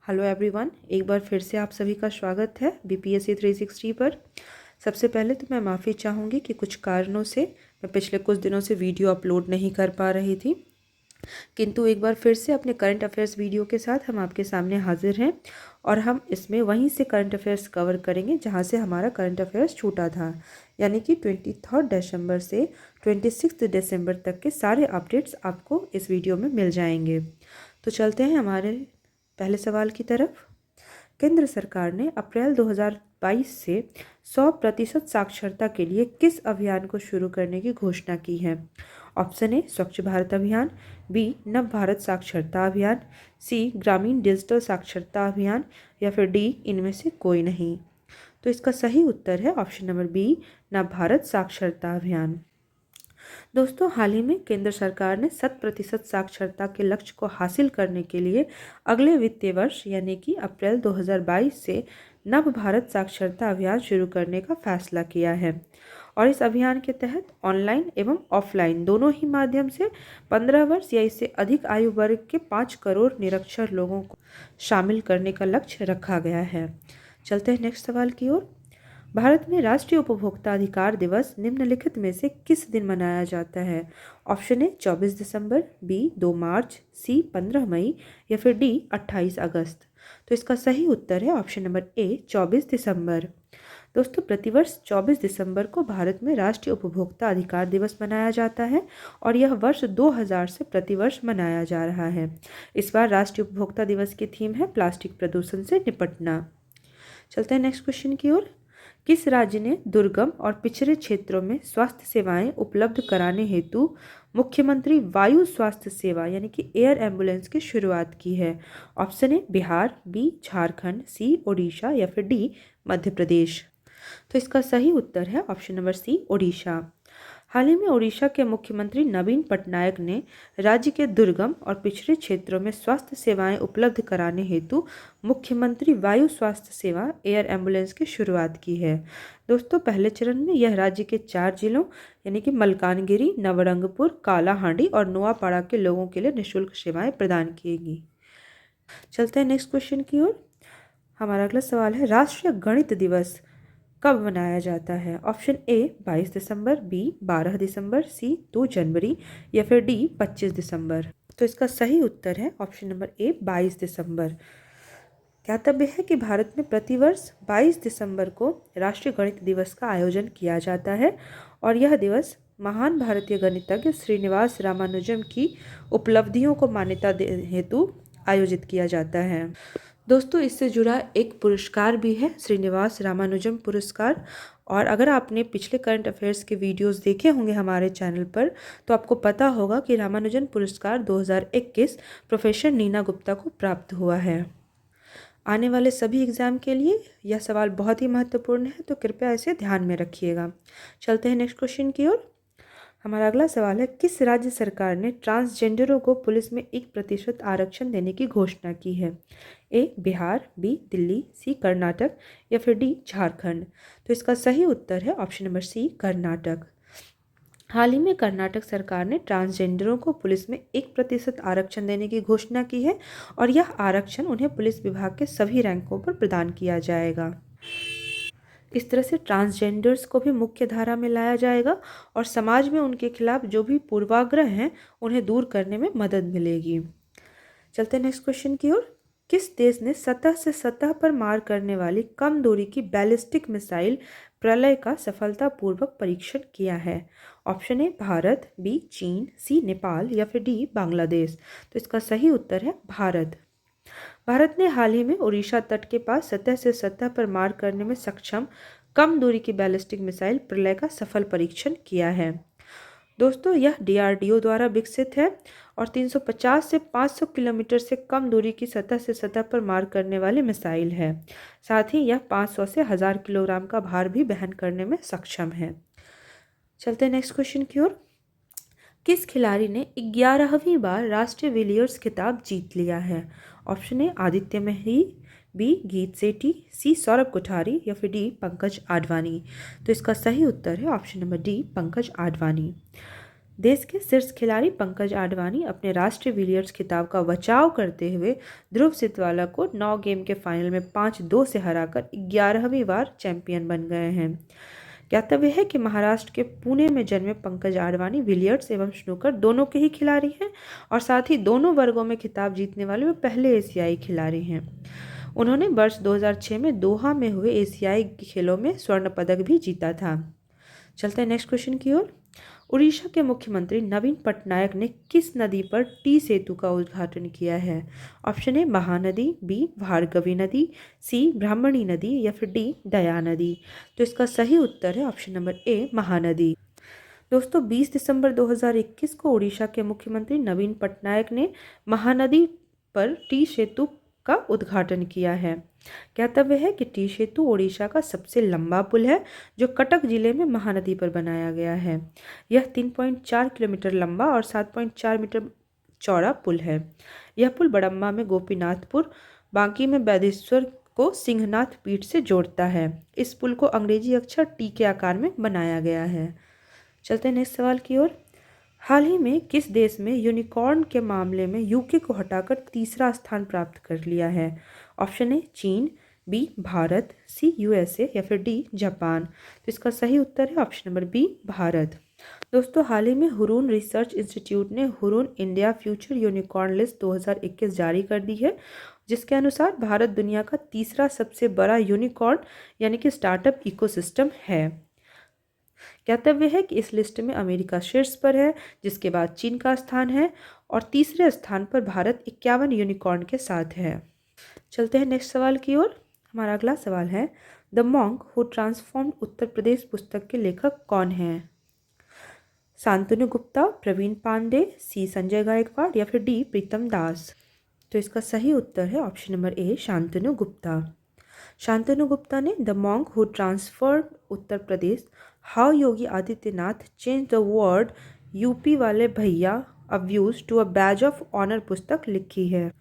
Hello everyone, एक बार फिर से आप सभी का स्वागत है बीपीएससी 360 पर। सबसे पहले तो मैं माफ़ी चाहूँगी कि कुछ कारणों से मैं पिछले कुछ दिनों से वीडियो अपलोड नहीं कर पा रही थी, किंतु एक बार फिर से अपने करंट अफेयर्स वीडियो के साथ हम आपके सामने हाजिर हैं और हम इसमें वहीं से करंट अफेयर्स कवर करेंगे जहां से हमारा करंट अफेयर्स छूटा था, यानी कि 23 दिसंबर से 26 दिसंबर तक के सारे अपडेट्स आपको इस वीडियो में मिल जाएंगे। तो चलते हैं हमारे पहले सवाल की तरफ। केंद्र सरकार ने अप्रैल 2022 से 100% साक्षरता के लिए किस अभियान को शुरू करने की घोषणा की है? ऑप्शन ए स्वच्छ भारत अभियान, बी नव भारत साक्षरता अभियान, सी ग्रामीण डिजिटल साक्षरता अभियान या फिर डी इनमें से कोई नहीं। तो इसका सही उत्तर है ऑप्शन नंबर बी, नव भारत साक्षरता अभियान। दोस्तों, हाल ही में केंद्र सरकार ने 100% साक्षरता के लक्ष्य को हासिल करने के लिए अगले वित्तीय वर्ष यानी कि अप्रैल 2022 से नव भारत साक्षरता अभियान शुरू करने का फैसला किया है और इस अभियान के तहत ऑनलाइन एवं ऑफलाइन दोनों ही माध्यम से 15 वर्ष या इससे अधिक आयु वर्ग के 5 करोड़ निरक्षर लोगों को शामिल करने का लक्ष्य रखा गया है। चलते हैं नेक्स्ट सवाल की ओर। भारत में राष्ट्रीय उपभोक्ता अधिकार दिवस निम्नलिखित में से किस दिन मनाया जाता है? ऑप्शन ए 24 दिसंबर, बी 2 मार्च, सी 15 मई या फिर डी 28 अगस्त। तो इसका सही उत्तर है ऑप्शन नंबर ए 24 दिसंबर। दोस्तों, प्रतिवर्ष 24 दिसंबर को भारत में राष्ट्रीय उपभोक्ता अधिकार दिवस मनाया जाता है और यह वर्ष 2000 से प्रतिवर्ष मनाया जा रहा है। इस बार राष्ट्रीय उपभोक्ता दिवस की थीम है प्लास्टिक प्रदूषण से निपटना। चलते हैं नेक्स्ट क्वेश्चन की ओर। किस राज्य ने दुर्गम और पिछड़े क्षेत्रों में स्वास्थ्य सेवाएं उपलब्ध कराने हेतु मुख्यमंत्री वायु स्वास्थ्य सेवा यानी कि एयर एम्बुलेंस की शुरुआत की है? Option A Bihar, B Jharkhand, C Odisha या फिर डी मध्य प्रदेश। तो इसका सही उत्तर है ऑप्शन नंबर सी ओडिशा। हाल ही में ओडिशा के मुख्यमंत्री नवीन पटनायक ने राज्य के दुर्गम और पिछड़े क्षेत्रों में स्वास्थ्य सेवाएं उपलब्ध कराने हेतु मुख्यमंत्री वायु स्वास्थ्य सेवा एयर एम्बुलेंस की शुरुआत की है। दोस्तों, पहले चरण में यह राज्य के 4 जिलों यानी कि मलकानगिरी, नवरंगपुर, कालाहांडी और नोआपाड़ा के लोगों के लिए निःशुल्क सेवाएं प्रदान किएगी। चलते हैं नेक्स्ट क्वेश्चन की ओर। हमारा अगला सवाल है, राष्ट्रीय गणित दिवस कब मनाया जाता है? ऑप्शन ए 22 दिसंबर, बी 12 दिसंबर, सी 2 जनवरी या फिर डी 25 दिसंबर। तो इसका सही उत्तर है ऑप्शन नंबर ए 22 दिसंबर। ज्ञातव्य है कि भारत में प्रतिवर्ष 22 दिसंबर को राष्ट्रीय गणित दिवस का आयोजन किया जाता है और यह दिवस महान भारतीय गणितज्ञ श्रीनिवास रामानुजम की उपलब्धियों को मान्यता हेतु आयोजित किया जाता है। दोस्तों, इससे जुड़ा एक पुरस्कार भी है, श्रीनिवास रामानुजम पुरस्कार। और अगर आपने पिछले करंट अफेयर्स के वीडियोस देखे होंगे हमारे चैनल पर तो आपको पता होगा कि रामानुजन पुरस्कार 2021 प्रोफेसर नीना गुप्ता को प्राप्त हुआ है। आने वाले सभी एग्जाम के लिए यह सवाल बहुत ही महत्वपूर्ण है, तो कृपया इसे ध्यान में रखिएगा। चलते हैं नेक्स्ट क्वेश्चन की ओर। हमारा अगला सवाल है, किस राज्य सरकार ने ट्रांसजेंडरों को पुलिस में 1% आरक्षण देने की घोषणा की है? ए बिहार, बी दिल्ली, सी कर्नाटक या फिर डी झारखंड। तो इसका सही उत्तर है ऑप्शन नंबर सी कर्नाटक। हाल ही में कर्नाटक सरकार ने ट्रांसजेंडरों को पुलिस में 1% आरक्षण देने की घोषणा की है और यह आरक्षण उन्हें पुलिस विभाग के सभी रैंकों पर प्रदान किया जाएगा। इस तरह से ट्रांसजेंडर्स को भी मुख्य धारा में लाया जाएगा और समाज में उनके खिलाफ जो भी पूर्वाग्रह हैं उन्हें दूर करने में मदद मिलेगी। चलते हैं नेक्स्ट क्वेश्चन की ओर। किस देश ने सतह से सतह पर मार करने वाली कम दूरी की बैलिस्टिक मिसाइल प्रलय का सफलतापूर्वक परीक्षण किया है? ऑप्शन ए भारत, बी चीन, सी नेपाल या फिर डी बांग्लादेश। तो इसका सही उत्तर है भारत। भारत ने हाल ही में ओडिशा तट के पास सतह से सतह पर मार करने में सक्षम कम दूरी की बैलिस्टिक मिसाइल प्रलय का सफल परीक्षण किया है। दोस्तों, यह डीआरडीओ द्वारा विकसित है और 350 से 500 किलोमीटर से कम दूरी की सतह से सतह पर मार करने वाली मिसाइल है। साथ ही यह 500 से 1000 किलोग्राम का भार भी वहन करने में सक्षम है। चलते हैं नेक्स्ट क्वेश्चन की ओर। किस खिलाड़ी ने 11वीं बार राष्ट्रीय विलियर्स खिताब जीत लिया है? ऑप्शन ए आदित्य मेहरी, बी गीत सेठी, सी सौरभ कोठारी या फिर डी पंकज आडवाणी। तो इसका सही उत्तर है option number D Pankaj Advani. देश के शीर्ष खिलाड़ी पंकज आडवाणी अपने राष्ट्रीय बिलियर्ड्स खिताब का बचाव करते हुए ध्रुव सितवाला को 9 गेम के फाइनल में 5-2 से हराकर 11वीं बार चैंपियन बन गए हैं। ज्ञातव्य है कि महाराष्ट्र के पुणे में जन्मे पंकज आडवाणी बिलियर्ड्स एवं स्नूकर दोनों के ही खिलाड़ी हैं और साथ ही दोनों वर्गों में खिताब जीतने वाले वे पहले एशियाई खिलाड़ी हैं। उन्होंने वर्ष 2006 में दोहा में हुए एशियाई खेलों में स्वर्ण पदक भी जीता था। चलते हैं नेक्स्ट क्वेश्चन की ओर। उड़ीसा के मुख्यमंत्री नवीन पटनायक ने किस नदी पर टी सेतु का उद्घाटन किया है? Option A Mahanadi, B Bhargavi नदी, सी ब्राह्मणी नदी या फिर डी दया नदी। तो इसका सही उत्तर है ऑप्शन नंबर ए महानदी। दोस्तों 20 दिसंबर 2021 को उड़ीसा के मुख्यमंत्री नवीन पटनायक ने महानदी पर टी सेतु का उद्घाटन किया है। ज्ञातव्य है कि टी सेतु ओडिशा का सबसे लंबा पुल है जो कटक जिले में महानदी पर बनाया गया है। यह 3.4 किलोमीटर लंबा और 7.4 मीटर चौड़ा पुल है। यह पुल बड़म्बा में गोपीनाथपुर, बांकी में बैदेश्वर को सिंहनाथ पीठ से जोड़ता है। इस पुल को अंग्रेजी अक्षर टी के आकार में बनाया गया है। चलते हैं नेक्स्ट सवाल की ओर। हाल ही में किस देश में यूनिकॉर्न के मामले में यूके को हटाकर तीसरा स्थान प्राप्त कर लिया है? ऑप्शन ए चीन, बी भारत, सी यूएसए या फिर डी जापान। तो इसका सही उत्तर है ऑप्शन नंबर बी भारत। दोस्तों हाल ही में हुरून रिसर्च इंस्टीट्यूट ने Hurun India future unicorn list 2021 जारी कर दी है, जिसके अनुसार भारत दुनिया का तीसरा सबसे बड़ा यूनिकॉर्न यानी कि स्टार्टअप इकोसिस्टम है। ज्ञातव्य है कि इस लिस्ट में अमेरिका शीर्ष पर है, जिसके बाद चीन का स्थान है और तीसरे स्थान पर भारत 51 यूनिकॉर्न के साथ है। चलते हैं नेक्स्ट सवाल की ओर। हमारा अगला सवाल है the monk who transformed Uttar प्रदेश पुस्तक के लेखक कौन हैं? शांतनु गुप्ता, प्रवीण पांडे, सी संजय गायकवाड़ या फिर डी प्रीतम दास। तो इसका सही उत्तर है option number A Shantanu Gupta. Shantanu Gupta ने the monk who transformed Uttar Pradesh how Yogi Adityanath change the word UP वाले भैया abuse to a badge of honour पुस्तक लिखी है।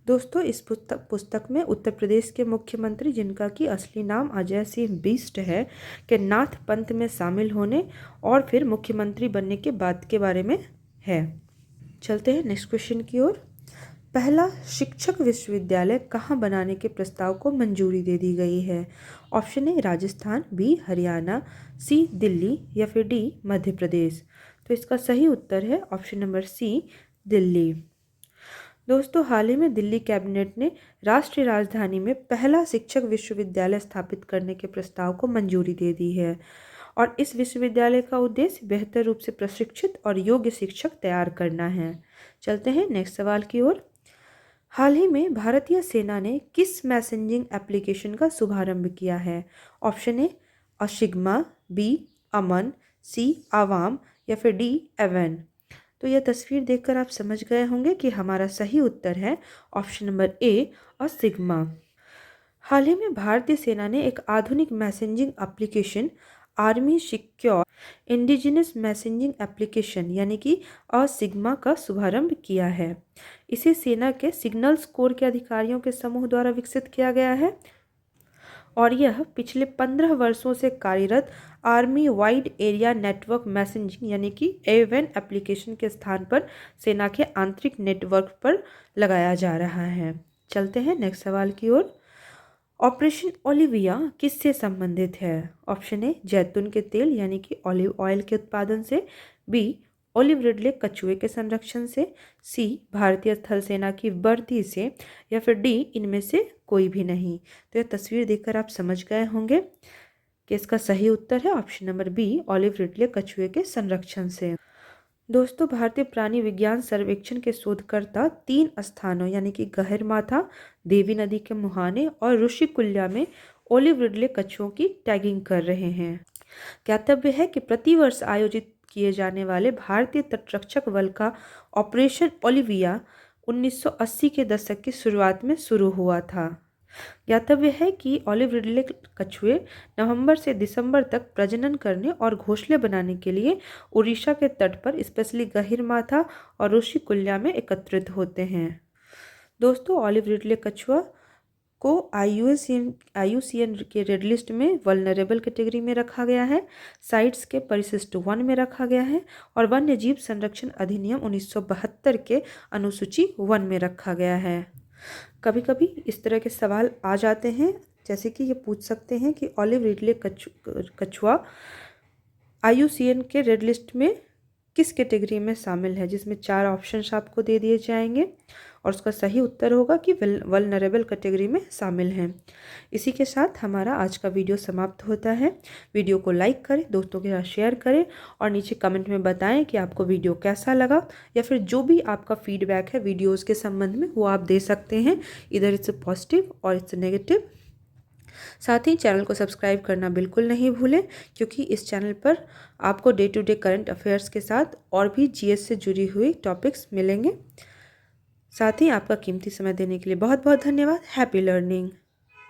दोस्तों इस पुस्तक में उत्तर प्रदेश के मुख्यमंत्री, जिनका कि असली नाम अजय सिंह बिष्ट है, के नाथ पंथ में शामिल होने और फिर मुख्यमंत्री बनने के बाद के बारे में है। चलते हैं नेक्स्ट क्वेश्चन की ओर। पहला शिक्षक विश्वविद्यालय कहाँ बनाने के प्रस्ताव को मंजूरी दे दी गई है? Option A Rajasthan, B Haryana, C Delhi या फिर डी मध्य प्रदेश। तो इसका सही उत्तर है ऑप्शन नंबर सी दिल्ली। दोस्तों हाल ही में दिल्ली कैबिनेट ने राष्ट्रीय राजधानी में पहला शिक्षक विश्वविद्यालय स्थापित करने के प्रस्ताव को मंजूरी दे दी है और इस विश्वविद्यालय का उद्देश्य बेहतर रूप से प्रशिक्षित और योग्य शिक्षक तैयार करना है। चलते हैं नेक्स्ट सवाल की ओर। हाल ही में भारतीय सेना ने किस मैसेजिंग एप्लीकेशन का शुभारंभ किया है? ऑप्शन ए असिग्मा, बी अमन, सी आवाम या फिर डी एवन। तो यह तस्वीर देखकर आप समझ गए होंगे कि हमारा सही उत्तर है ऑप्शन नंबर ए असिग्मा। हाल ही में भारतीय सेना ने एक आधुनिक messaging application army secure indigenous messaging application यानी कि असिग्मा का शुभारंभ किया है। इसे सेना के सिग्नल्स कोर के अधिकारियों के समूह द्वारा विकसित किया गया है और यह पिछले 15 वर्षों से कार्यरत army wide area network messaging यानी कि एवन एप्लीकेशन के स्थान पर सेना के आंतरिक नेटवर्क पर लगाया जा रहा है। चलते हैं नेक्स्ट सवाल की ओर। ऑपरेशन ओलिविया किससे संबंधित है? ऑप्शन ए जैतून के तेल यानी कि ऑलिव ऑयल के उत्पादन से, बी ओलिव रिडले कछुए के संरक्षण से, सी भारतीय थल सेना की वर्दी से या फिर डी इनमें से कोई भी नहीं। तो यह तस्वीर देखकर आप समझ गए होंगे कि इसका सही उत्तर है option number B olive ridley कछुए के संरक्षण से। दोस्तों भारतीय प्राणी विज्ञान सर्वेक्षण के शोधकर्ता 3 स्थानों यानी कि गहरमाथा, देवी नदी के मुहाने और ऋषिकुल्या में ओलिव रिडले कछुओं की टैगिंग कर रहे हैं। ज्ञातव्य है कि प्रतिवर्ष आयोजित किए जाने वाले भारतीय तटरक्षक बल का ऑपरेशन ओलिविया 1980 के दशक की शुरुआत में शुरू हुआ था। ज्ञातव्य है कि ओलिव रिडले कछुए नवंबर से दिसंबर तक प्रजनन करने और घोंसले बनाने के लिए उड़ीसा के तट पर स्पेशली गहिरमाथा और ऋषिकुल्या में एकत्रित होते हैं। दोस्तों ओलिव रिडले कछुआ को IUCN के रेड लिस्ट में वल्नरेबल कैटेगरी में रखा गया है, साइट्स के परिशिष्ट 1 में रखा गया है और वन्य जीव संरक्षण अधिनियम 1972 के अनुसूची 1 में रखा गया है। कभी कभी इस तरह के सवाल आ जाते हैं, जैसे कि ये पूछ सकते हैं कि ऑलिव रिडले कछुआ IUCN के रेड लिस्ट में किस कैटेगरी में शामिल है, जिसमें 4 ऑप्शंस आपको दे दिए जाएंगे और उसका सही उत्तर होगा कि वल्नरेबल कैटेगरी में शामिल हैं। इसी के साथ हमारा आज का वीडियो समाप्त होता है। वीडियो को लाइक करें, दोस्तों के साथ शेयर करें और नीचे कमेंट में बताएं कि आपको वीडियो कैसा लगा, या फिर जो भी आपका फीडबैक है वीडियोज़ के संबंध में वो आप दे सकते हैं। इधर इट्स पॉजिटिव और इट्स नेगेटिव। साथ ही चैनल को सब्सक्राइब करना बिल्कुल नहीं भूलें, क्योंकि इस चैनल पर आपको day to day current affairs के साथ और भी GS से जुड़ी हुई टॉपिक्स मिलेंगे। साथ ही आपका कीमती समय देने के लिए बहुत बहुत धन्यवाद। Happy learning.